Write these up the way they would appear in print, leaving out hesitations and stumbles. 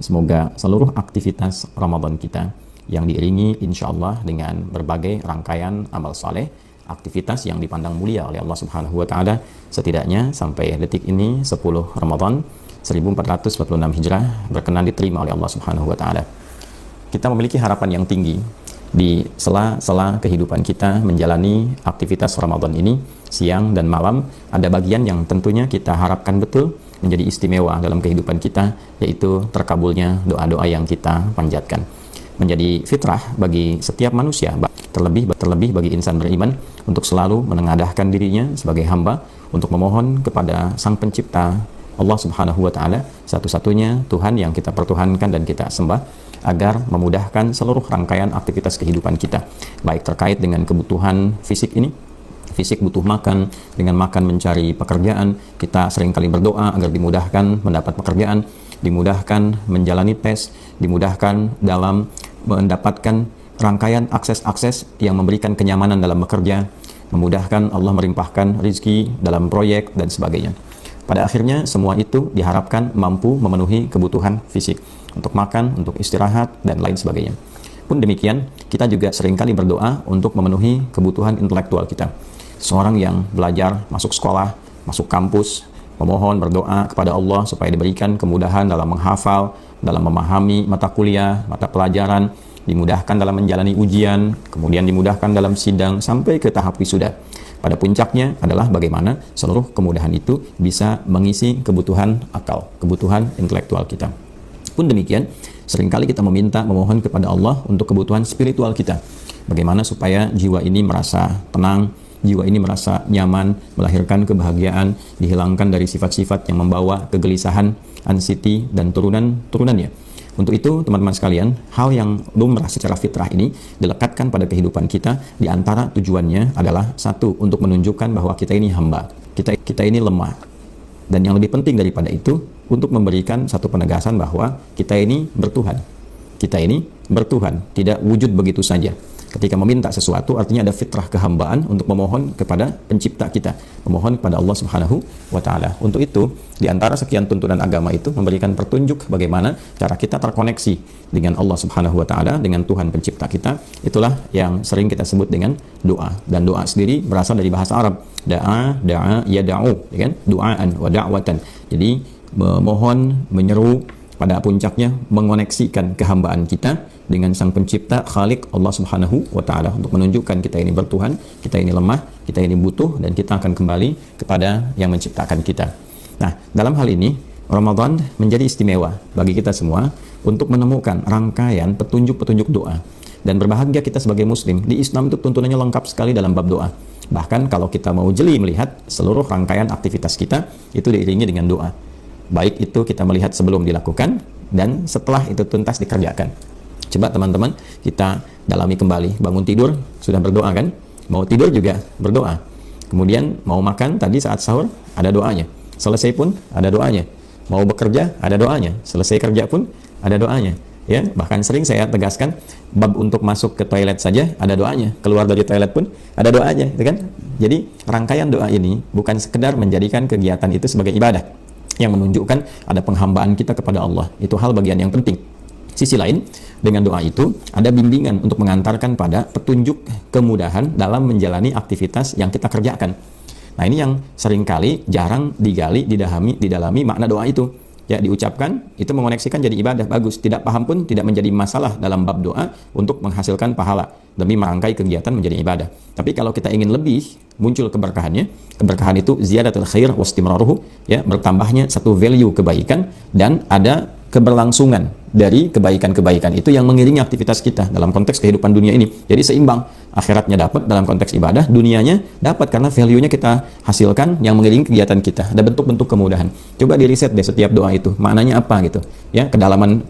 Semoga seluruh aktivitas Ramadan kita yang diiringi insya Allah dengan berbagai rangkaian amal saleh, aktivitas yang dipandang mulia oleh Allah Subhanahu wa Ta'ala, setidaknya sampai detik ini 10 Ramadan 1446 Hijrah berkenan diterima oleh Allah Subhanahu wa Ta'ala. Kita memiliki harapan yang tinggi di sela-sela kehidupan kita menjalani aktivitas Ramadan ini, siang dan malam ada bagian yang tentunya kita harapkan betul menjadi istimewa dalam kehidupan kita, yaitu terkabulnya doa-doa yang kita panjatkan. Menjadi fitrah bagi setiap manusia, terlebih bagi insan beriman, untuk selalu menengadahkan dirinya sebagai hamba untuk memohon kepada Sang Pencipta Allah Subhanahu wa Ta'ala, satu-satunya Tuhan yang kita pertuhankan dan kita sembah, agar memudahkan seluruh rangkaian aktivitas kehidupan kita, baik terkait dengan kebutuhan fisik ini. Fisik butuh makan, dengan makan mencari pekerjaan, kita seringkali berdoa agar dimudahkan mendapat pekerjaan, dimudahkan menjalani tes, dimudahkan dalam mendapatkan rangkaian akses-akses yang memberikan kenyamanan dalam bekerja, memudahkan Allah melimpahkan rezeki dalam proyek dan sebagainya. Pada akhirnya semua itu diharapkan mampu memenuhi kebutuhan fisik, untuk makan, untuk istirahat, dan lain sebagainya. Pun demikian, kita juga seringkali berdoa untuk memenuhi kebutuhan intelektual kita. Seorang yang belajar, masuk sekolah, masuk kampus, memohon berdoa kepada Allah supaya diberikan kemudahan dalam menghafal, dalam memahami mata kuliah, mata pelajaran, dimudahkan dalam menjalani ujian, kemudian dimudahkan dalam sidang, sampai ke tahap wisuda. Pada puncaknya adalah bagaimana seluruh kemudahan itu bisa mengisi kebutuhan akal, kebutuhan intelektual kita. Pun demikian, seringkali kita memohon kepada Allah untuk kebutuhan spiritual kita. Bagaimana supaya jiwa ini merasa tenang, jiwa ini merasa nyaman, melahirkan kebahagiaan, dihilangkan dari sifat-sifat yang membawa kegelisahan, anxiety, dan turunannya. Untuk itu, teman-teman sekalian, hal yang lumrah secara fitrah ini dilekatkan pada kehidupan kita. Di antara tujuannya adalah satu, untuk menunjukkan bahwa kita ini hamba, kita ini lemah. Dan yang lebih penting daripada itu, untuk memberikan satu penegasan bahwa kita ini bertuhan. Kita ini bertuhan, tidak wujud begitu saja. Ketika meminta sesuatu, artinya ada fitrah kehambaan untuk memohon kepada pencipta kita, memohon kepada Allah Subhanahu wa Ta'ala. Untuk itu, di antara sekian tuntunan agama itu memberikan petunjuk bagaimana cara kita terkoneksi dengan Allah Subhanahu wa Ta'ala, dengan Tuhan pencipta kita. Itulah yang sering kita sebut dengan doa. Dan doa sendiri berasal dari bahasa Arab. Da'a, yada'u, ya kan? Du'aan wa da'watan. Jadi memohon, menyeru, pada puncaknya mengoneksikan kehambaan kita dengan Sang Pencipta, Khalik Allah Subhanahu wa Ta'ala, untuk menunjukkan kita ini bertuhan, kita ini lemah, kita ini butuh, dan kita akan kembali kepada yang menciptakan kita. Nah, dalam hal ini Ramadan menjadi istimewa bagi kita semua untuk menemukan rangkaian petunjuk-petunjuk doa. Dan berbahagia kita sebagai muslim, di Islam itu tuntunannya lengkap sekali dalam bab doa. Bahkan kalau kita mau jeli melihat seluruh rangkaian aktivitas kita itu diiringi dengan doa. Baik itu kita melihat sebelum dilakukan dan setelah itu tuntas dikerjakan. Coba teman-teman kita dalami kembali. Bangun tidur sudah berdoa kan? Mau tidur juga berdoa. Kemudian mau makan tadi saat sahur ada doanya. Selesai pun ada doanya. Mau bekerja ada doanya. Selesai kerja pun ada doanya. Ya, bahkan sering saya tegaskan bab untuk masuk ke toilet saja ada doanya. Keluar dari toilet pun ada doanya, gitu kan? Jadi rangkaian doa ini bukan sekedar menjadikan kegiatan itu sebagai ibadah yang menunjukkan ada penghambaan kita kepada Allah. Itu hal bagian yang penting. Sisi lain, dengan doa itu ada bimbingan untuk mengantarkan pada petunjuk kemudahan dalam menjalani aktivitas yang kita kerjakan. Nah, ini yang seringkali jarang digali, didalami makna doa itu. Ya, diucapkan, itu mengoneksikan jadi ibadah, bagus. Tidak paham pun tidak menjadi masalah dalam bab doa untuk menghasilkan pahala demi merangkai kegiatan menjadi ibadah. Tapi kalau kita ingin lebih, muncul keberkahannya. Keberkahan itu ziyadatul khair wastimraruhu, ya, bertambahnya satu value kebaikan dan ada keberlangsungan dari kebaikan-kebaikan itu yang mengiringi aktivitas kita dalam konteks kehidupan dunia ini. Jadi seimbang, akhiratnya dapat dalam konteks ibadah, dunianya dapat karena value-nya kita hasilkan yang mengiringi kegiatan kita. Ada bentuk-bentuk kemudahan. Coba diriset deh setiap doa itu, maknanya apa gitu. Ya, kedalaman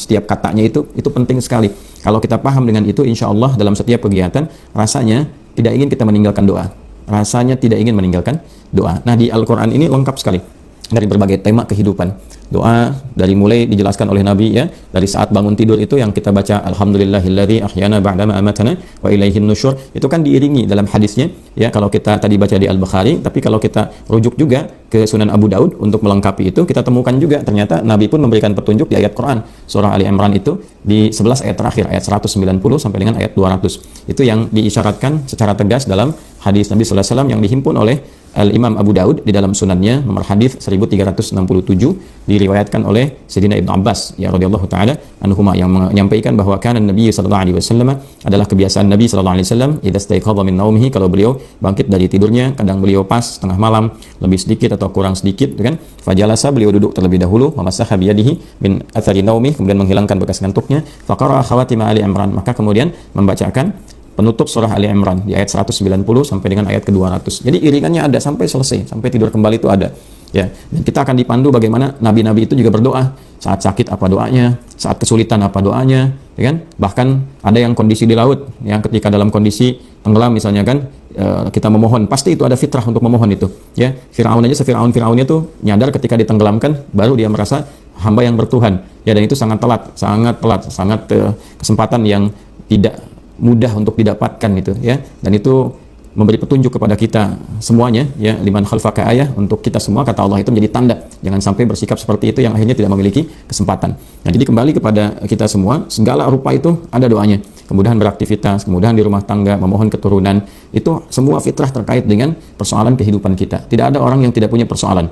setiap katanya itu penting sekali. Kalau kita paham dengan itu, insya Allah dalam setiap kegiatan rasanya tidak ingin kita meninggalkan doa. Rasanya tidak ingin meninggalkan doa. Nah, di Al-Quran ini lengkap sekali dari berbagai tema kehidupan. Doa dari mulai dijelaskan oleh Nabi ya, dari saat bangun tidur itu yang kita baca alhamdulillahilladzi ahyana ba'dama amatana wa ilaihin nusyur, itu kan diiringi dalam hadisnya ya, kalau kita tadi baca di Al-Bukhari, tapi kalau kita rujuk juga ke Sunan Abu Daud untuk melengkapi itu, kita temukan juga ternyata Nabi pun memberikan petunjuk di ayat Quran surah Ali Imran itu di 11 ayat terakhir, ayat 190 sampai dengan ayat 200. Itu yang diisyaratkan secara tegas dalam hadis Nabi sallallahu alaihi wasallam yang dihimpun oleh Al-Imam Abu Daud di dalam sunannya, nomor hadis 1367, diriwayatkan oleh Sayyidina Ibnu Abbas ya radhiyallahu taala anhuma, yang menyampaikan bahwa kana Nabi sallallahu alaihi wasallam, adalah kebiasaan Nabi sallallahu alaihi wasallam, idza staiqadha min naumihi, kalau beliau bangkit dari tidurnya, kadang beliau pas tengah malam, lebih sedikit atau kurang sedikit kan, fajalasa, beliau duduk terlebih dahulu, mamasaha biyadihi min athari naumi, kemudian menghilangkan bekas ngantuknya, faqara khawatim Ali Imran, maka kemudian membacakan penutup surah Ali Imran di ayat 190 sampai dengan ayat ke-200. Jadi iringannya ada sampai selesai, sampai tidur kembali itu ada. Ya, dan kita akan dipandu bagaimana nabi-nabi itu juga berdoa. Saat sakit apa doanya, saat kesulitan apa doanya, ya kan? Bahkan ada yang kondisi di laut, yang ketika dalam kondisi tenggelam misalnya kan, kita memohon, pasti itu ada fitrah untuk memohon itu. Ya, Firaun aja, Firaunnya tuh nyadar ketika ditenggelamkan, baru dia merasa hamba yang bertuhan. Ya, dan itu sangat telat, sangat kesempatan yang tidak mudah untuk didapatkan itu ya, dan itu memberi petunjuk kepada kita semuanya ya, liman khalfaka ayah, untuk kita semua, kata Allah, itu menjadi tanda jangan sampai bersikap seperti itu yang akhirnya tidak memiliki kesempatan. Nah, jadi kembali kepada kita semua, segala rupa itu ada doanya. Kemudahan beraktivitas, kemudahan di rumah tangga, memohon keturunan, itu semua fitrah terkait dengan persoalan kehidupan kita. Tidak ada orang yang tidak punya persoalan.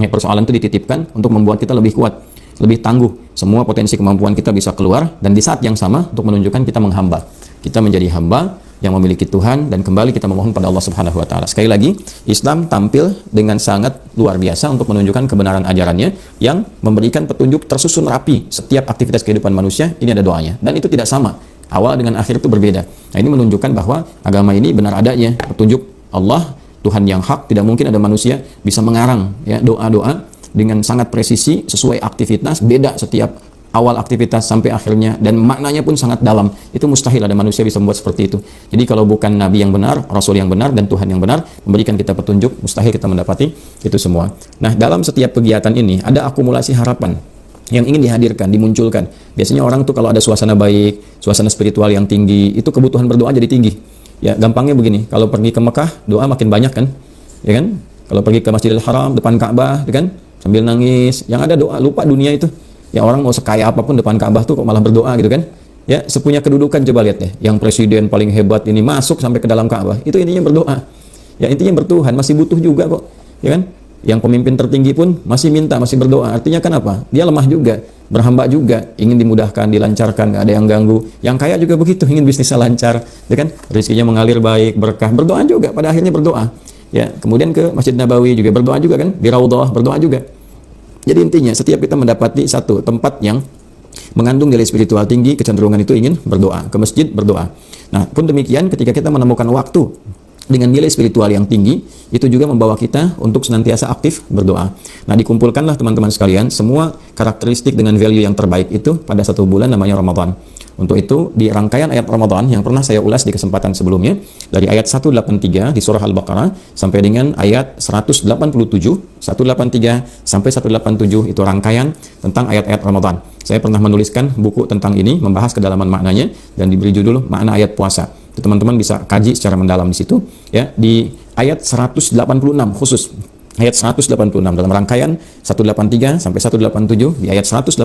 Ya, persoalan itu dititipkan untuk membuat kita lebih kuat, lebih tangguh. Semua potensi kemampuan kita bisa keluar, dan di saat yang sama untuk menunjukkan kita menghamba. Kita menjadi hamba yang memiliki Tuhan, dan kembali kita memohon pada Allah Subhanahu wa taala. Sekali lagi, Islam tampil dengan sangat luar biasa untuk menunjukkan kebenaran ajarannya yang memberikan petunjuk tersusun rapi. Setiap aktivitas kehidupan manusia ini ada doanya, dan itu tidak sama. Awal dengan akhir itu berbeda. Nah, ini menunjukkan bahwa agama ini benar adanya petunjuk Allah, Tuhan yang hak. Tidak mungkin ada manusia bisa mengarang ya doa-doa dengan sangat presisi sesuai aktivitas, beda setiap awal aktivitas sampai akhirnya, dan maknanya pun sangat dalam. Itu mustahil ada manusia bisa membuat seperti itu. Jadi kalau bukan Nabi yang benar, Rasul yang benar, dan Tuhan yang benar memberikan kita petunjuk, mustahil kita mendapati itu semua. Nah, dalam setiap kegiatan ini ada akumulasi harapan yang ingin dihadirkan, dimunculkan. Biasanya orang tuh kalau ada suasana baik, suasana spiritual yang tinggi, itu kebutuhan berdoa jadi tinggi. Ya, gampangnya begini, kalau pergi ke Mekah, doa makin banyak kan? Ya kan? Kalau pergi ke Masjidil Haram, depan Ka'bah, ya kan? Sambil nangis, yang ada doa, lupa dunia itu. Ya, orang mau sekaya apapun depan Ka'bah tuh kok malah berdoa gitu kan? Ya, sepunya kedudukan, coba lihat deh, yang presiden paling hebat ini masuk sampai ke dalam Ka'bah, itu intinya berdoa. Ya, intinya bertuhan, masih butuh juga kok, ya kan? Yang pemimpin tertinggi pun masih minta, masih berdoa. Artinya kan apa? Dia lemah juga, berhamba juga, ingin dimudahkan, dilancarkan, nggak ada yang ganggu. Yang kaya juga begitu, ingin bisnisnya lancar, ya kan? Rezekinya mengalir baik, berkah, berdoa juga, pada akhirnya berdoa. Ya, kemudian ke Masjid Nabawi juga berdoa juga kan? Di Raudhah berdoa juga. Jadi intinya setiap kita mendapati satu tempat yang mengandung nilai spiritual tinggi, kecenderungan itu ingin berdoa, ke masjid berdoa. Nah, pun demikian ketika kita menemukan waktu dengan nilai spiritual yang tinggi, itu juga membawa kita untuk senantiasa aktif berdoa. Nah, dikumpulkanlah teman-teman sekalian semua karakteristik dengan value yang terbaik itu pada satu bulan namanya Ramadan. Untuk itu, di rangkaian ayat Ramadan yang pernah saya ulas di kesempatan sebelumnya, dari ayat 183 di surah Al-Baqarah sampai dengan ayat 187, 183 sampai 187, itu rangkaian tentang ayat-ayat Ramadan. Saya pernah menuliskan buku tentang ini, membahas kedalaman maknanya, dan diberi judul Makna Ayat Puasa. Teman-teman bisa kaji secara mendalam di situ, ya, di ayat 186 khusus. Ayat 186 dalam rangkaian 183 sampai 187 di ayat 186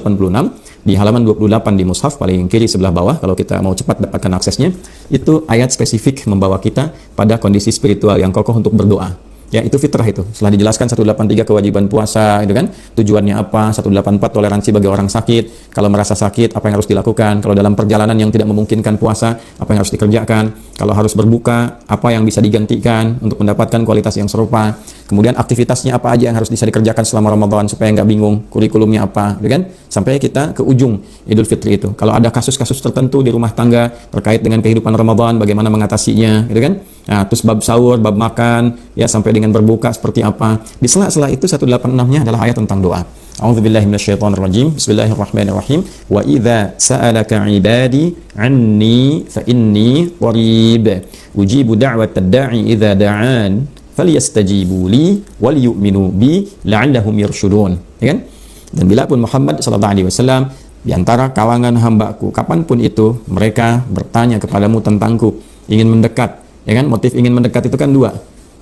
di halaman 28 di mushaf paling kiri sebelah bawah, kalau kita mau cepat dapatkan aksesnya, itu ayat spesifik membawa kita pada kondisi spiritual yang kokoh untuk berdoa. Ya, itu fitrah itu. Setelah dijelaskan 183 kewajiban puasa, itu kan, tujuannya apa, 184 toleransi bagi orang sakit, kalau merasa sakit apa yang harus dilakukan, kalau dalam perjalanan yang tidak memungkinkan puasa apa yang harus dikerjakan, kalau harus berbuka apa yang bisa digantikan untuk mendapatkan kualitas yang serupa, kemudian aktivitasnya apa aja yang harus bisa dikerjakan selama Ramadan supaya nggak bingung, kurikulumnya apa, itu kan, sampai kita ke ujung Idul Fitri itu. Kalau ada kasus-kasus tertentu di rumah tangga terkait dengan kehidupan Ramadan, bagaimana mengatasinya, gitu kan. Nah, terus bab sahur, bab makan, ya, sampai dengan berbuka seperti apa. Di sela-sela itu 186-nya adalah ayat tentang doa. A'udzubillahi minasyaitonirrajim. Bismillahirrahmanirrahim. Wa idza sa'alaka 'ibadi 'anni fa inni qarib. Ujibu da'watad da'i idza da'an falyastajibu li wal yu'minu bi la'allahum yarshudun. Ya kan? Dan bila pun Muhammad SAW di antara kalangan hambaku, kapanpun itu mereka bertanya kepadamu tentangku, ingin mendekat, ya kan? Motif ingin mendekat itu kan dua,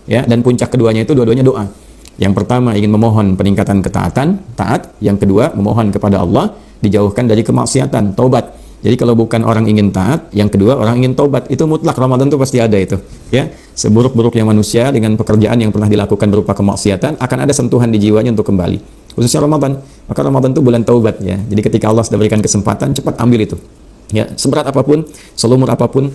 ya. Dan puncak keduanya itu dua-duanya doa. Yang pertama ingin memohon peningkatan ketaatan, taat. Yang kedua memohon kepada Allah dijauhkan dari kemaksiatan, taubat. Jadi kalau bukan orang ingin taat, yang kedua orang ingin taubat, itu mutlak Ramadan itu pasti ada itu, ya. Seburuk-buruknya manusia dengan pekerjaan yang pernah dilakukan berupa kemaksiatan, akan ada sentuhan di jiwanya untuk kembali. Khususnya Ramadan. Maka Ramadan itu bulan taubat, ya. Jadi ketika Allah sudah berikan kesempatan, cepat ambil itu. Ya, seberat apapun, selumur apapun,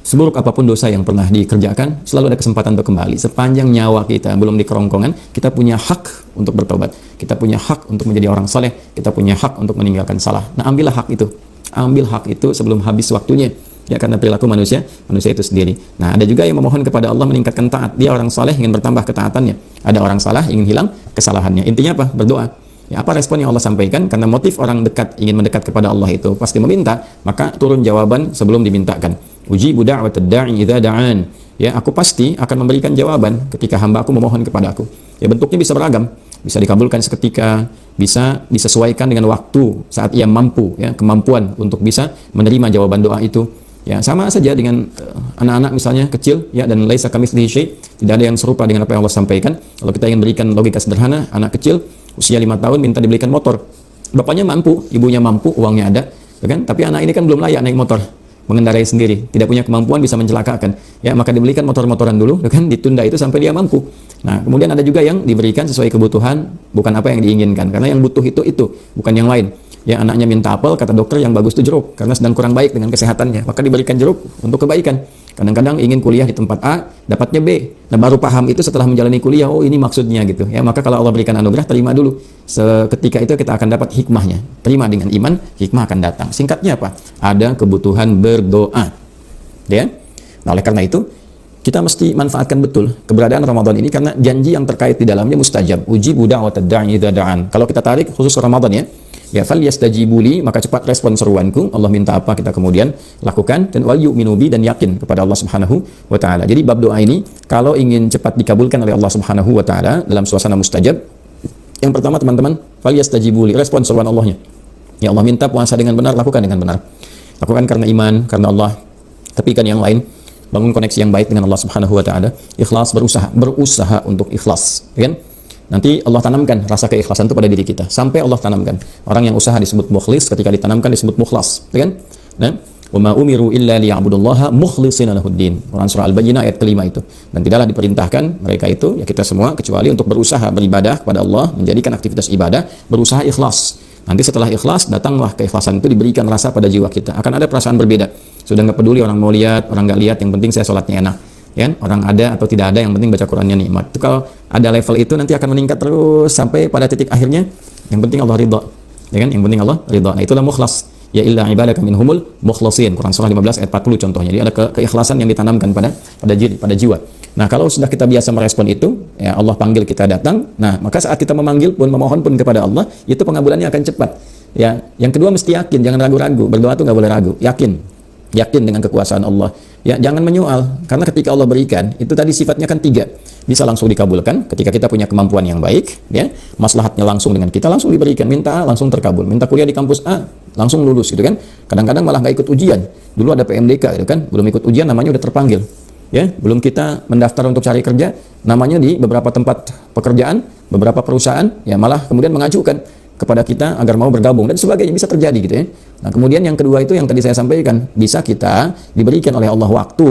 seburuk apapun dosa yang pernah dikerjakan, selalu ada kesempatan untuk kembali. Sepanjang nyawa kita belum di kerongkongan, kita punya hak untuk bertobat. Kita punya hak untuk menjadi orang saleh. Kita punya hak untuk meninggalkan salah. Nah, ambillah hak itu. Ambil hak itu sebelum habis waktunya. Ya, karena perilaku manusia itu sendiri. Nah, ada juga yang memohon kepada Allah meningkatkan taat. Dia orang saleh ingin bertambah ketaatannya. Ada orang salah ingin hilang kesalahannya. Intinya apa? Berdoa. Ya, apa respon yang Allah sampaikan? Karena motif orang dekat ingin mendekat kepada Allah itu pasti meminta, maka turun jawaban sebelum dimintakan. Ujibu da'watad da'i idza da'an. Ya, aku pasti akan memberikan jawaban ketika hamba aku memohon kepada aku. Ya, bentuknya bisa beragam. Bisa dikabulkan seketika, bisa disesuaikan dengan waktu saat ia mampu, ya, kemampuan untuk bisa menerima jawaban doa itu. Ya, sama saja dengan anak-anak misalnya kecil, ya, dan laisa kamitslihi syai', tidak ada yang serupa dengan apa yang Allah sampaikan. Kalau kita ingin berikan logika sederhana, anak kecil usia 5 tahun minta dibelikan motor. Bapaknya mampu, ibunya mampu, uangnya ada, ya kan? Tapi anak ini kan belum layak naik motor, mengendarai sendiri, tidak punya kemampuan, bisa mencelakakan. Ya, maka dibelikan motor-motoran dulu, ya kan? Ditunda itu sampai dia mampu. Nah, kemudian ada juga yang diberikan sesuai kebutuhan, bukan apa yang diinginkan, karena yang butuh itu bukan yang lain. Ya, anaknya minta apel, kata dokter yang bagus itu jeruk, karena sedang kurang baik dengan kesehatannya, maka diberikan jeruk untuk kebaikan. Kadang-kadang ingin kuliah di tempat A, dapatnya B. Nah, baru paham itu setelah menjalani kuliah, oh ini maksudnya gitu. Ya, maka kalau Allah berikan anugerah, terima dulu. Seketika itu kita akan dapat hikmahnya. Terima dengan iman, hikmah akan datang. Singkatnya apa? Ada kebutuhan berdoa. Ya. Nah, oleh karena itu, kita mesti manfaatkan betul keberadaan Ramadan ini, karena janji yang terkait di dalamnya mustajab. Ujibu da'watad da'i idza da'an. Kalau kita tarik khusus Ramadan, ya falyastajibu li, maka cepat respon seruanku. Allah minta apa, kita kemudian lakukan, dan wal yu'minu bi, dan yakin kepada Allah Subhanahu wa taala. Jadi bab doa ini kalau ingin cepat dikabulkan oleh Allah Subhanahu wa taala dalam suasana mustajab, yang pertama teman-teman, falyastajibu li, respon seruan Allahnya. Ya, Allah minta puasa dengan benar, lakukan dengan benar. Lakukan karena iman, karena Allah. Tapi kan yang lain, bangun koneksi yang baik dengan Allah Subhanahu wa taala, ikhlas, berusaha untuk ikhlas, ya kan? Nanti Allah tanamkan rasa keikhlasan itu pada diri kita. Sampai Allah tanamkan. Orang yang usaha disebut mukhlis, ketika ditanamkan disebut mukhlas, ya kan? Nah, wa ma umiru illa liya'budullaha mukhlishina lahuddin. Quran surah Al-Baqarah ayat kelima itu. Dan tidaklah diperintahkan mereka itu, ya kita semua, kecuali untuk berusaha beribadah kepada Allah, menjadikan aktivitas ibadah, berusaha ikhlas. Nanti setelah ikhlas, datanglah keikhlasan itu, diberikan rasa pada jiwa kita. Akan ada perasaan berbeda. Sudah nggak peduli orang mau lihat, orang nggak lihat, yang penting saya sholatnya enak. Ya, orang ada atau tidak ada, yang penting baca Qurannya nikmat. Itu kalau ada level itu nanti akan meningkat terus sampai pada titik akhirnya yang penting Allah ridha. Ya kan? Yang penting Allah ridha. Nah, itulah mukhlas. Ya illa ibadaka minhumul mukhlasin. Quran surah 15 ayat 40 contohnya. Jadi ada keikhlasan yang ditanamkan pada jiwa. Nah, kalau sudah kita biasa merespon itu, ya Allah panggil kita datang. Nah, maka saat kita memanggil pun, memohon pun kepada Allah, itu pengabulannya akan cepat. Ya, yang kedua mesti yakin, jangan ragu-ragu. Berdoa tuh nggak boleh ragu. Yakin dengan kekuasaan Allah. Ya, jangan menyoal, karena ketika Allah berikan, itu tadi sifatnya kan 3. Bisa langsung dikabulkan ketika kita punya kemampuan yang baik, ya. Maslahatnya langsung dengan kita, langsung diberikan. Minta A, langsung terkabul. Minta kuliah di kampus A, langsung lulus gitu kan. Kadang-kadang malah nggak ikut ujian. Dulu ada PMDK gitu kan, belum ikut ujian namanya udah terpanggil. Ya, belum kita mendaftar untuk cari kerja, namanya di beberapa tempat pekerjaan, beberapa perusahaan, ya malah kemudian mengajukan kepada kita agar mau bergabung dan sebagainya, bisa terjadi gitu ya. Nah, kemudian yang kedua itu yang tadi saya sampaikan, bisa kita diberikan oleh Allah waktu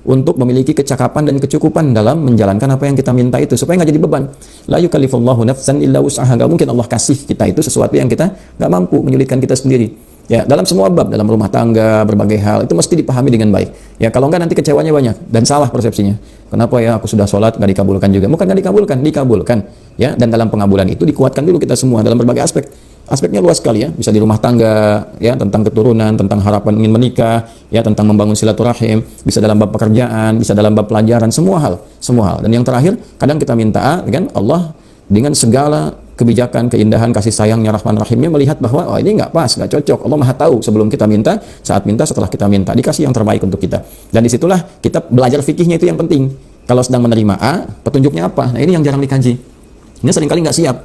untuk memiliki kecakapan dan kecukupan dalam menjalankan apa yang kita minta itu, supaya nggak jadi beban. La yukallifullahu nafsan illa wus'aha. Nggak mungkin Allah kasih kita itu sesuatu yang kita nggak mampu, menyulitkan kita sendiri. Ya, dalam semua bab, dalam rumah tangga, berbagai hal, itu mesti dipahami dengan baik. Ya, kalau enggak nanti kecewanya banyak dan salah persepsinya. Kenapa ya aku sudah sholat nggak dikabulkan juga? Bukan nggak dikabulkan. Ya, dan dalam pengabulan itu dikuatkan dulu kita semua dalam berbagai aspek. Aspeknya luas sekali ya, bisa di rumah tangga, ya, tentang keturunan, tentang harapan ingin menikah, ya, tentang membangun silaturahim, bisa dalam bab pekerjaan, bisa dalam bab pelajaran, semua hal. Dan yang terakhir, kadang kita minta, kan Allah dengan segala kebijakan, keindahan, kasih sayangnya, rahman rahimnya, melihat bahwa oh, ini nggak pas, nggak cocok. Allah maha tahu sebelum kita minta, saat minta, setelah kita minta, dikasih yang terbaik untuk kita. Dan disitulah kita belajar fikihnya, itu yang penting. Kalau sedang menerima A, petunjuknya apa? Nah, ini yang jarang dikaji. Ini seringkali nggak siap,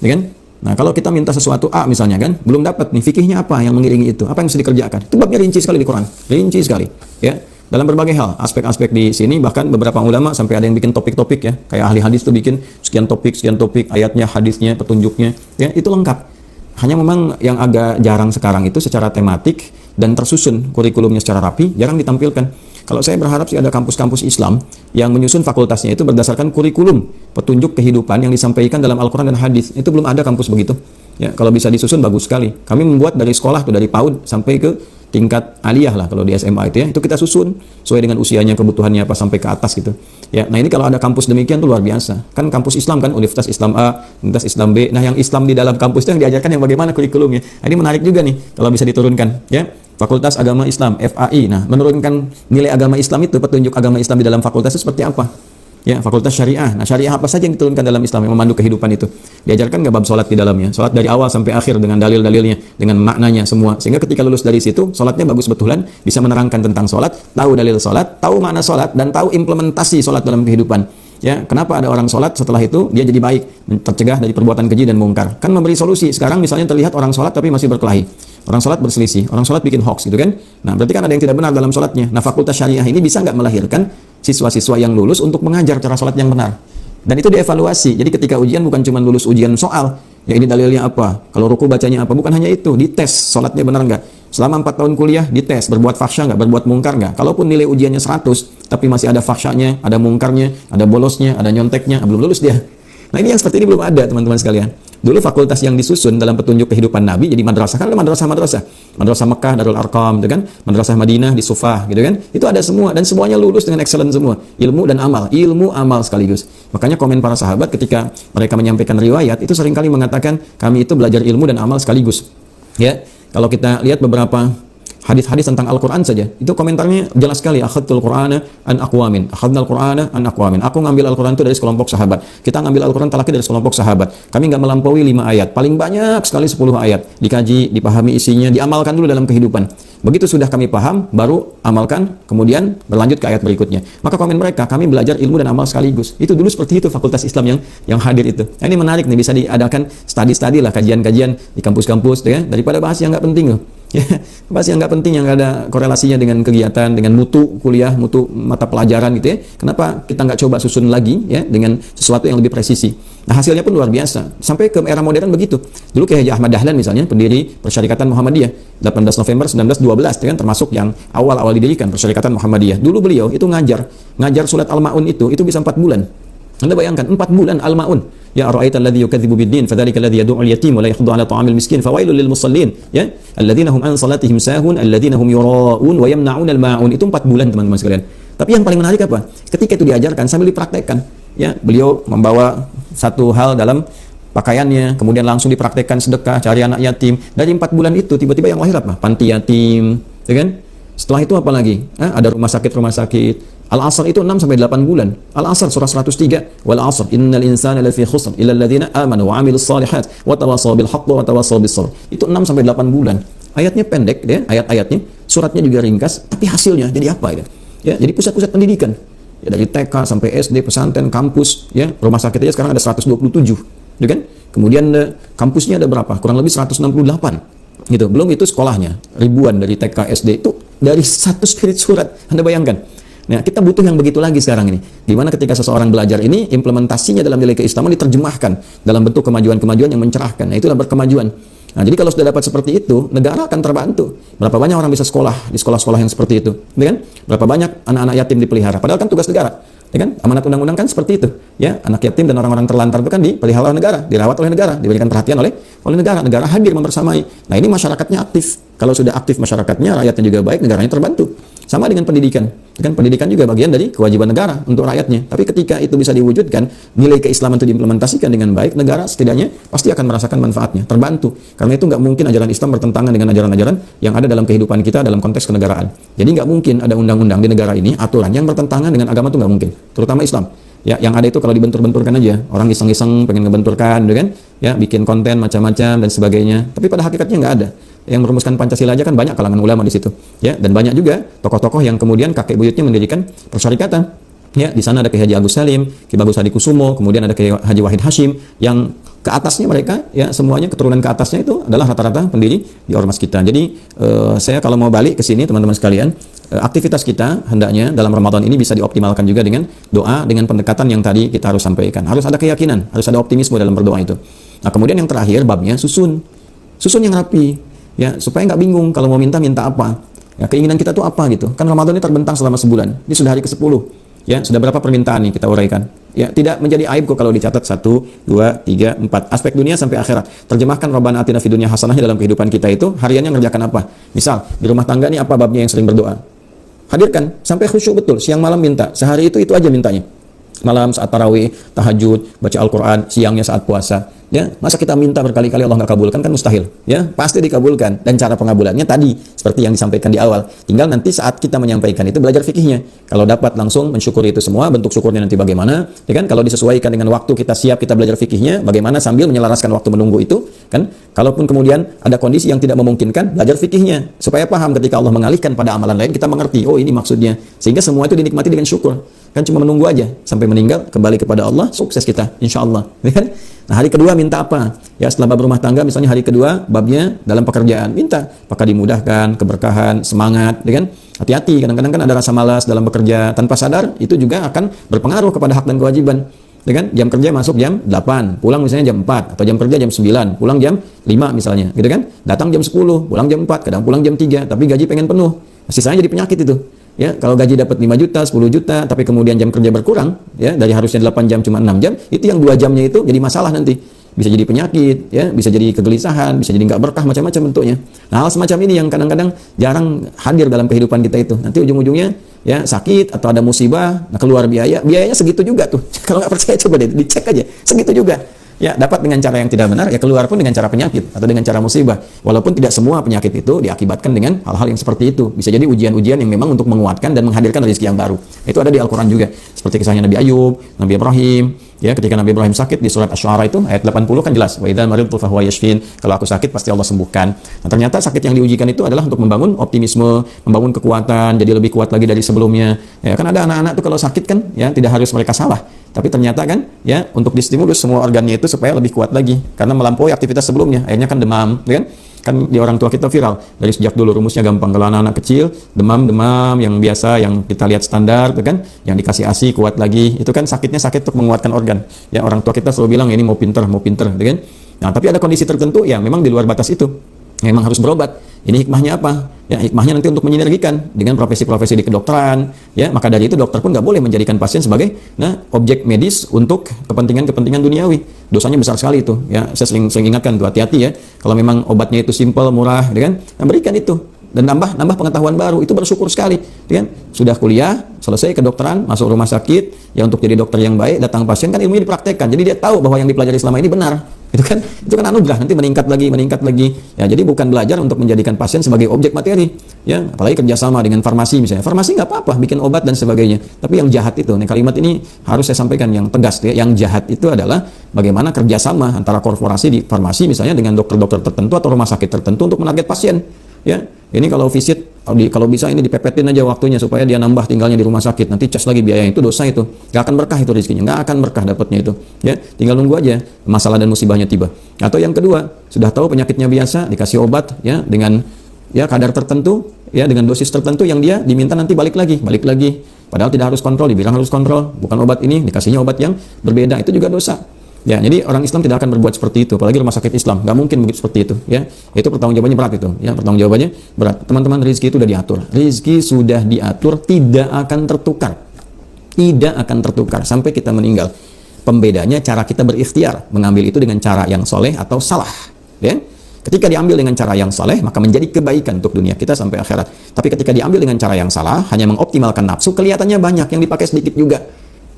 ya kan? Nah, kalau kita minta sesuatu A misalnya kan, belum dapat nih fikihnya apa yang mengiringi itu, apa yang mesti dikerjakan. Itu babnya rinci sekali di Quran, rinci sekali, ya. Dalam berbagai hal, aspek-aspek di sini, bahkan beberapa ulama sampai ada yang bikin topik-topik ya, kayak ahli hadis tuh bikin sekian topik, ayatnya, hadisnya, petunjuknya, ya, itu lengkap. Hanya memang yang agak jarang sekarang itu secara tematik dan tersusun kurikulumnya secara rapi, jarang ditampilkan. Kalau saya berharap sih ada kampus-kampus Islam yang menyusun fakultasnya itu berdasarkan kurikulum petunjuk kehidupan yang disampaikan dalam Al-Quran dan hadis. Itu belum ada kampus begitu. Ya, kalau bisa disusun bagus sekali. Kami membuat dari sekolah tuh, dari PAUD sampai ke tingkat aliyah lah kalau di SMA itu ya. Itu kita susun sesuai dengan usianya, kebutuhannya apa sampai ke atas gitu. Ya, nah ini kalau ada kampus demikian tuh luar biasa. Kan kampus Islam kan, Universitas Islam A, Universitas Islam B. Nah, yang Islam di dalam kampus itu yang diajarkan yang bagaimana kurikulumnya. Nah, ini menarik juga nih kalau bisa diturunkan, ya. Fakultas Agama Islam, FAI. Nah, menurunkan nilai agama Islam itu, petunjuk agama Islam di dalam fakultas itu seperti apa? Ya, fakultas syariah. Nah, syariah apa saja yang diturunkan dalam Islam yang memandu kehidupan itu? Diajarkan nggak bab sholat di dalamnya? Sholat dari awal sampai akhir dengan dalil-dalilnya, dengan maknanya semua. Sehingga ketika lulus dari situ, sholatnya bagus betulan, bisa menerangkan tentang sholat, tahu dalil sholat, tahu makna sholat, dan tahu implementasi sholat dalam kehidupan. Ya, kenapa ada orang sholat setelah itu dia jadi baik, tercegah dari perbuatan keji dan mungkar? Kan memberi solusi. Sekarang misalnya terlihat orang sholat tapi masih berkelahi, orang sholat berselisih, orang sholat bikin hoax gitu kan? Nah, berarti kan ada yang tidak benar dalam sholatnya. Nah, fakultas syariah ini bisa nggak melahirkan siswa-siswa yang lulus untuk mengajar cara sholat yang benar? Dan itu dievaluasi. Jadi ketika ujian bukan cuma lulus ujian soal, ya ini dalilnya apa, kalau ruku bacanya apa, bukan hanya itu, dites sholatnya benar nggak. Selama 4 tahun kuliah dites, berbuat fahsya nggak, berbuat mungkar nggak. Kalaupun nilai ujiannya 100, tapi masih ada fahsyanya, ada mungkarnya, ada bolosnya, ada nyonteknya, belum lulus dia. Nah, ini yang seperti ini belum ada, teman-teman sekalian. Dulu fakultas yang disusun dalam petunjuk kehidupan Nabi jadi madrasah, kan ada madrasah Mekah, Darul Arqam, gitu kan, madrasah Madinah di Sufah, gitu kan, itu ada semua dan semuanya lulus dengan excellent semua, ilmu dan amal, ilmu amal sekaligus. Makanya komen para sahabat ketika mereka menyampaikan riwayat itu seringkali mengatakan kami itu belajar ilmu dan amal sekaligus. Ya, kalau kita lihat beberapa hadis-hadis tentang Al-Quran saja, itu komentarnya jelas sekali. Akhadtul Qur'ana an aqwamin, akhadnal Qur'ana an aqwamin. Aku ngambil Al-Quran itu dari sekelompok sahabat. Kita ngambil Al-Quran talaki dari sekelompok sahabat. Kami nggak melampaui 5 ayat, paling banyak sekali 10 ayat. Dikaji, dipahami isinya, diamalkan dulu dalam kehidupan. Begitu sudah kami paham, baru amalkan, kemudian berlanjut ke ayat berikutnya. Maka komen mereka, kami belajar ilmu dan amal sekaligus. Itu dulu seperti itu fakultas Islam yang hadir itu. Nah, ini menarik nih, bisa diadakan studi-studi lah, kajian-kajian di kampus-kampus, ya, daripada bahas yang nggak penting loh. Ya, bahas yang nggak penting, yang nggak ada korelasinya dengan kegiatan, dengan mutu kuliah, mutu mata pelajaran gitu ya. Kenapa kita nggak coba susun lagi ya dengan sesuatu yang lebih presisi? Nah, hasilnya pun luar biasa. Sampai ke era modern begitu. Dulu kayak Haji Ahmad Dahlan misalnya, pendiri Persyarikatan Muhammadiyah, 18 November 1912, kan termasuk yang awal-awal didirikan Persyarikatan Muhammadiyah. Dulu beliau itu ngajar surat Al-Maun itu bisa 4 bulan. Anda bayangkan 4 bulan Al-Maun. Ya ara'aita alladhi yukadzibu bid-din fadzalika alladhi yad'u al-yatim wa la yahdhu 'ala ta'amil miskin fawailul lil musallin ya alladzina hum an salatihim sahun alladzina hum yura'un wa yamna'un al-ma'un. Itu 4 bulan teman-teman sekalian. Tapi yang paling menarik apa? Ketika itu diajarkan sambil dipraktekkan. Ya, beliau membawa satu hal dalam pakaiannya, kemudian langsung dipraktekkan sedekah, cari anak yatim. Dari 4 bulan itu tiba-tiba yang lahir apa? Panti yatim, ya kan? Setelah itu apa lagi? Ada rumah sakit. Al-Asr itu 6 sampai 8 bulan. Al-Asr surah 103, wal 'asr innal insana lafi khusr illa alladziina aamanu wa 'amilus shalihat wa tawassaw bil haqqi wa tawassaw bis sabr. Itu 6 sampai 8 bulan. Ayatnya pendek ya, ayat-ayatnya, suratnya juga ringkas, tapi hasilnya jadi apa ya? Ya, jadi pusat-pusat pendidikan. Ya, dari TK sampai SD, pesantren, kampus, ya, rumah sakit aja sekarang ada 127, ya kan? Kemudian kampusnya ada berapa? Kurang lebih 168. Gitu. Belum itu sekolahnya, ribuan dari TK, SD, itu dari satu spirit surat. Anda bayangkan. Nah, kita butuh yang begitu lagi sekarang ini. Dimana ketika seseorang belajar ini, implementasinya dalam nilai keislaman diterjemahkan dalam bentuk kemajuan-kemajuan yang mencerahkan. Nah, itulah berkemajuan. Nah, jadi kalau sudah dapat seperti itu, negara akan terbantu. Berapa banyak orang bisa sekolah di sekolah-sekolah yang seperti itu, ya kan? Berapa banyak anak-anak yatim dipelihara. Padahal kan tugas negara, ya kan? Amanat undang-undang kan seperti itu. Ya, anak yatim dan orang-orang terlantar itu kan dipelihara oleh negara, dirawat oleh negara, diberikan perhatian oleh negara. Negara hadir membersamai. Nah, ini masyarakatnya aktif. Kalau sudah aktif masyarakatnya, rakyatnya juga baik, negaranya terbantu. Sama dengan pendidikan. Kan pendidikan juga bagian dari kewajiban negara untuk rakyatnya. Tapi ketika itu bisa diwujudkan, nilai keislaman itu diimplementasikan dengan baik, negara setidaknya pasti akan merasakan manfaatnya, terbantu. Karena itu nggak mungkin ajaran Islam bertentangan dengan ajaran-ajaran yang ada dalam kehidupan kita dalam konteks kenegaraan. Jadi nggak mungkin ada undang-undang di negara ini, aturan yang bertentangan dengan agama itu nggak mungkin, terutama Islam. Ya, yang ada itu kalau dibentur-benturkan aja, orang iseng-iseng pengen ngebenturkan, gitu kan? Ya, bikin konten macam-macam dan sebagainya. Tapi pada hakikatnya nggak ada. Yang merumuskan Pancasila aja kan banyak kalangan ulama di situ, ya, dan banyak juga tokoh-tokoh yang kemudian kakek buyutnya mendirikan persyarikatan. Ya, di sana ada Kiai Haji Agus Salim, Ki Bagus Hadi Kusumo, kemudian ada Kiai Haji Wahid Hashim, yang ke atasnya mereka, ya semuanya keturunan ke atasnya itu adalah rata-rata pendiri di ormas kita. Jadi saya kalau mau balik ke sini teman-teman sekalian, aktivitas kita hendaknya dalam Ramadan ini bisa dioptimalkan juga dengan doa, dengan pendekatan yang tadi kita harus sampaikan. Harus ada keyakinan, harus ada optimisme dalam berdoa itu. Nah, kemudian yang terakhir babnya susun yang rapi, ya supaya nggak bingung kalau mau minta apa. Ya, keinginan kita tuh apa gitu. Kan Ramadan ini terbentang selama sebulan. Ini sudah hari ke-10. Ya, sudah berapa permintaan nih kita uraikan. Ya, tidak menjadi aib kok kalau dicatat 1, 2, 3, 4. Aspek dunia sampai akhirat. Terjemahkan Rabbana atina fid dunya hasanahnya dalam kehidupan kita itu hariannya ngerjakan apa. Misal, di rumah tangga nih apa babnya yang sering berdoa. Hadirkan sampai khusyuk betul. Siang malam minta. Sehari itu aja mintanya. Malam saat tarawih, tahajud, baca Al-Quran, siangnya saat puasa. Ya, masa kita minta berkali-kali Allah nggak kabulkan, kan mustahil. Ya, pasti dikabulkan. Dan cara pengabulannya tadi seperti yang disampaikan di awal. Tinggal nanti saat kita menyampaikan itu belajar fikihnya. Kalau dapat langsung mensyukuri itu semua, bentuk syukurnya nanti bagaimana? Ya kan? Kalau disesuaikan dengan waktu kita siap, kita belajar fikihnya, bagaimana sambil menyelaraskan waktu menunggu itu, kan? Kalaupun kemudian ada kondisi yang tidak memungkinkan, belajar fikihnya supaya paham ketika Allah mengalihkan pada amalan lain, kita mengerti. Oh, ini maksudnya. Sehingga semua itu dinikmati dengan syukur. Kan cuma menunggu aja sampai meninggal, kembali kepada Allah, sukses kita insyaallah, ya kan? Nah, hari kedua minta apa? Ya, setelah bab rumah tangga misalnya hari kedua babnya dalam pekerjaan, minta apakah dimudahkan, keberkahan, semangat, ya kan? Hati-hati, kadang-kadang kan ada rasa malas dalam bekerja tanpa sadar, itu juga akan berpengaruh kepada hak dan kewajiban. Ya kan? Jam kerja masuk jam 8, pulang misalnya jam 4, atau jam kerja jam 9, pulang jam 5 misalnya, gitu kan? Datang jam 10, pulang jam 4, kadang pulang jam 3, tapi gaji pengen penuh. Sisanya jadi penyakit itu. Ya, kalau gaji dapat 5 juta, 10 juta, tapi kemudian jam kerja berkurang, ya, dari harusnya 8 jam cuma 6 jam, itu yang 2 jamnya itu jadi masalah nanti. Bisa jadi penyakit, ya, bisa jadi kegelisahan, bisa jadi nggak berkah, macam-macam bentuknya. Nah, hal semacam ini yang kadang-kadang jarang hadir dalam kehidupan kita itu. Nanti ujung-ujungnya, ya, sakit atau ada musibah, nah keluar biayanya segitu juga tuh. Kalau nggak percaya coba deh, dicek aja, segitu juga. Ya, dapat dengan cara yang tidak benar, ya keluar pun dengan cara penyakit atau dengan cara musibah. Walaupun tidak semua penyakit itu diakibatkan dengan hal-hal yang seperti itu. Bisa jadi ujian-ujian yang memang untuk menguatkan dan menghadirkan rezeki yang baru. Itu ada di Al-Quran juga. Seperti kisahnya Nabi Ayub, Nabi Ibrahim. Ya, ketika Nabi Ibrahim sakit di surat Asy-Syu'ara itu ayat 80 kan jelas. Wa idza maridtu fa huwa yashfin. Kalau aku sakit pasti Allah sembuhkan. Nah, ternyata sakit yang diujikan itu adalah untuk membangun optimisme, membangun kekuatan, jadi lebih kuat lagi dari sebelumnya. Ya, kan ada anak-anak tuh kalau sakit kan, ya tidak harus mereka salah. Tapi ternyata kan, ya untuk distimulus semua organnya itu supaya lebih kuat lagi karena melampaui aktivitas sebelumnya. Akhirnya kan demam, ya kan? Kan di orang tua kita viral dari sejak dulu, rumusnya gampang. Kalau anak-anak kecil demam yang biasa yang kita lihat standar, kan? Yang dikasih ASI kuat lagi, itu kan sakitnya sakit untuk menguatkan organ. Ya, orang tua kita selalu bilang ini mau pinter, kan? Nah, tapi ada kondisi tertentu yang memang di luar batas itu. Memang harus berobat. Ini hikmahnya apa? Ya, hikmahnya nanti untuk menyinergikan dengan profesi-profesi di kedokteran. Ya, maka dari itu dokter pun nggak boleh menjadikan pasien sebagai objek medis untuk kepentingan duniawi. Dosanya besar sekali itu. Ya, saya sering ingatkan tuh, hati-hati ya. Kalau memang obatnya itu simpel, murah, kan? Nah, berikan itu. Dan nambah pengetahuan baru, itu bersyukur sekali, kan? Sudah kuliah, selesai kedokteran, masuk rumah sakit, ya untuk jadi dokter yang baik, datang pasien kan ilmunya dipraktekkan. Jadi dia tahu bahwa yang dipelajari selama ini benar. Itu kan anugerah, nanti meningkat lagi. Ya, jadi bukan belajar untuk menjadikan pasien sebagai objek materi. Ya, apalagi kerjasama dengan farmasi misalnya. Farmasi nggak apa-apa, bikin obat dan sebagainya. Tapi yang jahat itu, nih kalimat ini harus saya sampaikan yang tegas, ya. Yang jahat itu adalah bagaimana kerjasama antara korporasi di farmasi misalnya dengan dokter-dokter tertentu atau rumah sakit tertentu untuk menarget pasien. Ya, ini kalau visit, kalau bisa ini dipepetin aja waktunya supaya dia nambah tinggalnya di rumah sakit. Nanti cas lagi biaya itu, dosa itu. Gak akan berkah itu rezekinya, gak akan berkah dapatnya itu. Ya, tinggal nunggu aja masalah dan musibahnya tiba. Atau yang kedua, sudah tahu penyakitnya biasa, dikasih obat ya dengan ya kadar tertentu, ya dengan dosis tertentu yang dia diminta nanti balik lagi. Padahal tidak harus kontrol, dibilang harus kontrol, bukan obat ini, dikasihnya obat yang berbeda, itu juga dosa. Ya, jadi orang Islam tidak akan berbuat seperti itu, apalagi rumah sakit Islam, nggak mungkin begitu seperti itu. Ya, itu pertanggungjawabannya berat itu. Ya, pertanggungjawabannya berat. Teman-teman, rezeki itu sudah diatur. Rezeki sudah diatur, tidak akan tertukar sampai kita meninggal. Pembedanya cara kita berikhtiar mengambil itu dengan cara yang soleh atau salah. Ya, ketika diambil dengan cara yang soleh maka menjadi kebaikan untuk dunia kita sampai akhirat. Tapi ketika diambil dengan cara yang salah, hanya mengoptimalkan nafsu, kelihatannya banyak, yang dipakai sedikit juga.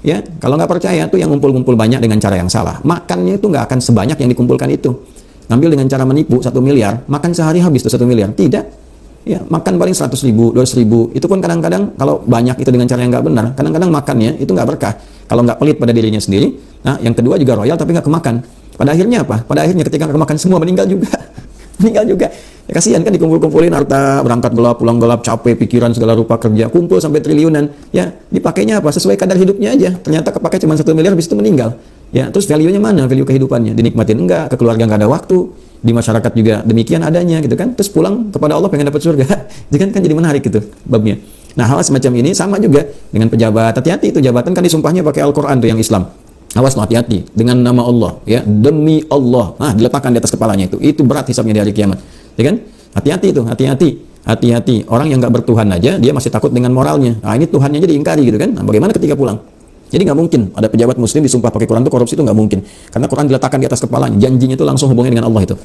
Ya, kalau nggak percaya tuh yang ngumpul-ngumpul banyak dengan cara yang salah, makannya itu nggak akan sebanyak yang dikumpulkan itu. Ngambil dengan cara menipu 1 miliar, makan sehari habis tuh 1 miliar. Tidak. Ya, makan paling 100 ribu, 200 ribu. Itu pun kadang-kadang kalau banyak itu dengan cara yang nggak benar, kadang-kadang makannya itu nggak berkah. Kalau nggak pelit pada dirinya sendiri. Nah, yang kedua juga royal tapi nggak kemakan. Pada akhirnya apa? Pada akhirnya ketika nggak kemakan semua meninggal juga. Ya kasihan kan dikumpul-kumpulin harta, berangkat gelap, pulang gelap, capek, pikiran segala rupa kerja, kumpul sampai triliunan. Ya, dipakainya apa? Sesuai kadar hidupnya aja. Ternyata kepakai cuma 1 miliar, habis itu meninggal. Ya, terus value-nya mana? Value kehidupannya. Dinikmatin enggak? Ke keluarga enggak ada waktu. Di masyarakat juga demikian adanya gitu kan. Terus pulang kepada Allah pengen dapat surga. Jadi kan jadi menarik gitu babnya. Nah, hal semacam ini sama juga dengan pejabat. Hati-hati itu jabatan kan disumpahnya pakai Al-Qur'an tuh yang Islam. Awas lo, hati-hati dengan nama Allah, ya, demi Allah. Nah, diletakkan di atas kepalanya itu berat hisabnya di hari kiamat, ya kan? Hati-hati itu, hati-hati. Orang yang nggak bertuhan aja dia masih takut dengan moralnya. Nah, ini Tuhannya aja diingkari gitu kan? Nah, bagaimana ketika pulang? Jadi nggak mungkin ada pejabat Muslim disumpah pakai Quran itu korupsi, itu nggak mungkin, karena Quran diletakkan di atas kepalanya, janjinya itu langsung hubungannya dengan Allah itu.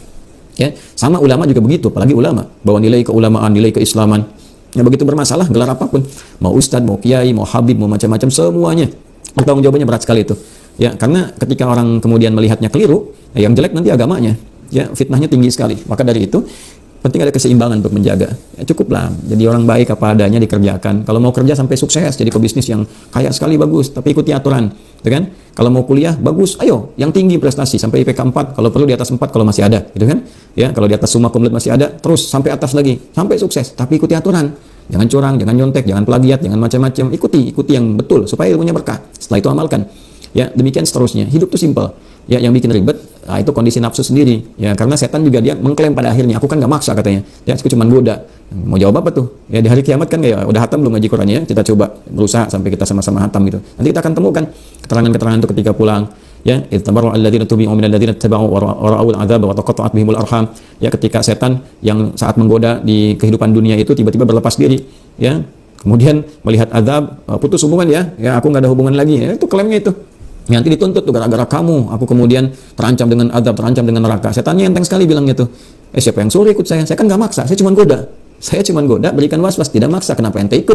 Ya, sama ulama juga begitu, apalagi ulama bawa nilai keulamaan, nilai keislaman. Ya, begitu bermasalah gelar apapun, mau ustadz, mau kiai, mau habib, mau macam-macam, semuanya tanggung jawabannya berat sekali itu. Ya, karena ketika orang kemudian melihatnya keliru, yang jelek nanti agamanya. Ya, fitnahnya tinggi sekali. Maka dari itu, penting ada keseimbangan untuk menjaga. Ya, cukuplah. Jadi orang baik apa adanya dikerjakan. Kalau mau kerja sampai sukses, jadi pebisnis yang kaya sekali bagus, tapi ikuti aturan. Gitu kan? Kalau mau kuliah, bagus. Ayo, yang tinggi prestasi. Sampai IPK 4, kalau perlu di atas 4 kalau masih ada. Gitu kan? Ya, kalau di atas summa cum laude masih ada, terus sampai atas lagi. Sampai sukses, tapi ikuti aturan. Jangan curang, jangan nyontek, jangan plagiat, jangan macam-macam. Ikuti yang betul, supaya ilmunya berkah. Setelah itu amalkan. Ya, demikian seterusnya. Hidup tuh simpel. Ya, yang bikin ribet, nah itu kondisi nafsu sendiri. Ya, karena setan juga dia mengklaim pada akhirnya, aku kan nggak maksa katanya. Ya, aku cuma goda. Mau jawab apa tuh? Ya, di hari kiamat kan ya udah hatam belum ngaji Qurannya ya. Kita coba berusaha sampai kita sama-sama hatam gitu. Nanti kita akan temukan keterangan-keterangan itu ketika pulang. Ya, ittabaru alladziina tubi'u minal ladziina ittaba'u wa ra'awul 'adzaba wa taqatta'at bihimul arham. Ya, ketika setan yang saat menggoda di kehidupan dunia itu tiba-tiba berlepas diri, ya. Kemudian melihat azab, putus hubungan ya. Ya, aku nggak ada hubungan lagi. Ya, itu klaimnya itu. Nanti dituntut tuh gara-gara kamu, aku kemudian terancam dengan azab, terancam dengan neraka. Setannya enteng sekali bilangnya tuh. Siapa yang suruh ikut saya? Saya kan nggak maksa, saya cuma goda. Saya cuma goda, berikan was-was, tidak maksa. Kenapa ente ikut?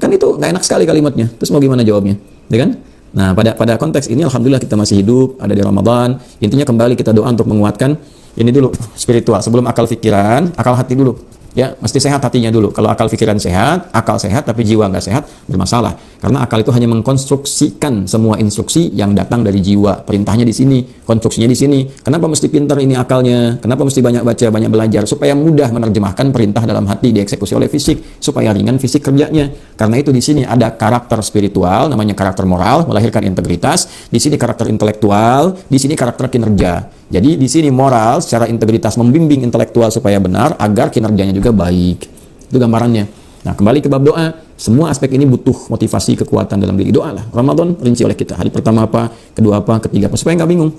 Kan itu nggak enak sekali kalimatnya. Terus mau gimana jawabnya? Ya kan? Nah, pada konteks ini alhamdulillah kita masih hidup, ada di Ramadan. Intinya kembali kita doa untuk menguatkan ini dulu spiritual, sebelum akal pikiran, akal hati dulu. Ya, mesti sehat hatinya dulu. Kalau akal pikiran sehat, akal sehat tapi jiwa nggak sehat, bermasalah. Karena akal itu hanya mengkonstruksikan semua instruksi yang datang dari jiwa. Perintahnya di sini, konstruksinya di sini. Kenapa mesti pintar ini akalnya? Kenapa mesti banyak baca, banyak belajar? Supaya mudah menerjemahkan perintah dalam hati dieksekusi oleh fisik, supaya ringan fisik kerjanya. Karena itu di sini ada karakter spiritual, namanya karakter moral, melahirkan integritas. Di sini karakter intelektual, di sini karakter kinerja. Jadi di sini moral secara integritas membimbing intelektual supaya benar agar kinerjanya juga baik. Itu gambarannya. Nah, kembali ke bab doa, semua aspek ini butuh motivasi, kekuatan dalam diri. Doa lah. Ramadan rinci oleh kita. Hari pertama apa, kedua apa, ketiga apa, supaya nggak bingung.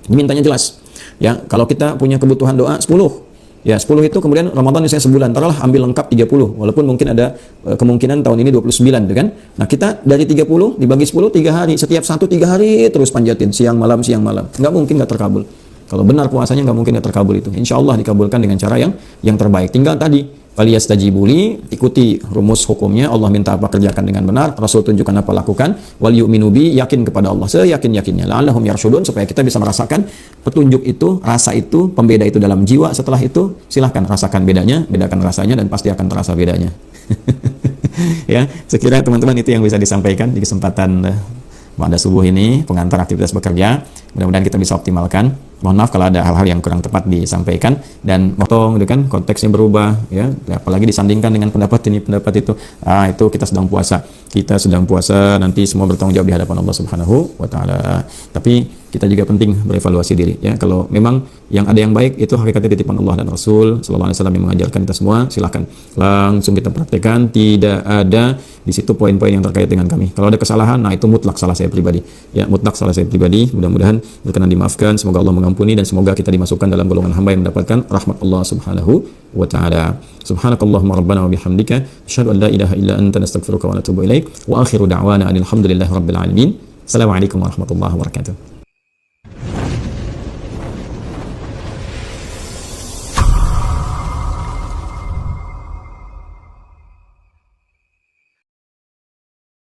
Dimintanya jelas. Ya, kalau kita punya kebutuhan doa 10. Ya, 10 itu kemudian Ramadan misalnya sebulan, taruhlah ambil lengkap 30, walaupun mungkin ada kemungkinan tahun ini 29 gitu kan. Nah, kita dari 30 dibagi 10 3 hari, setiap satu 3 hari terus panjatin siang malam. Nggak mungkin nggak terkabul. Kalau benar puasanya nggak mungkin nggak terkabul itu. Insya Allah dikabulkan dengan cara yang terbaik. Tinggal tadi faliyastajibuli, ikuti rumus hukumnya. Allah minta apa kerjakan dengan benar, Rasul tunjukkan apa lakukan. Wal yu'minu bi, yakin kepada Allah seyakin-yakinnya. La'allahum yarsyudun, supaya kita bisa merasakan petunjuk itu, rasa itu, pembeda itu dalam jiwa. Setelah itu silahkan rasakan bedanya, bedakan rasanya dan pasti akan terasa bedanya. Ya, sekiranya teman-teman itu yang bisa disampaikan di kesempatan pada subuh ini, pengantar aktivitas bekerja. Mudah-mudahan kita bisa optimalkan. Mohon maaf kalau ada hal-hal yang kurang tepat disampaikan dan potong, gitu kan, konteksnya berubah, ya. Apalagi disandingkan dengan pendapat ini, pendapat itu. Itu kita sedang puasa. Kita sedang puasa, nanti semua bertanggung jawab di hadapan Allah Subhanahu wa taala. Tapi kita juga penting berevaluasi diri, ya. Kalau memang yang ada yang baik itu hakikatnya titipan Allah dan Rasul sallallahu alaihi wasallam yang mengajarkan kita semua, silakan langsung kita praktekkan. Tidak ada di situ poin-poin yang terkait dengan kami. Kalau ada kesalahan, nah itu mutlak salah saya pribadi. Ya, mutlak salah saya pribadi. Mudah-mudahan berkenan dimaafkan. Semoga Allah mengampuni dan semoga kita dimasukkan dalam golongan hamba yang mendapatkan rahmat Allah Subhanahu wa taala. Subhanakallahumma rabbana wa bihamdika asyhadu an la ilaha illa anta nastaghfiruka wa natubu ilaik wa akhiru da'wana alhamdulillahi rabbil alamin. Assalamualaikum warahmatullahi wabarakatuh.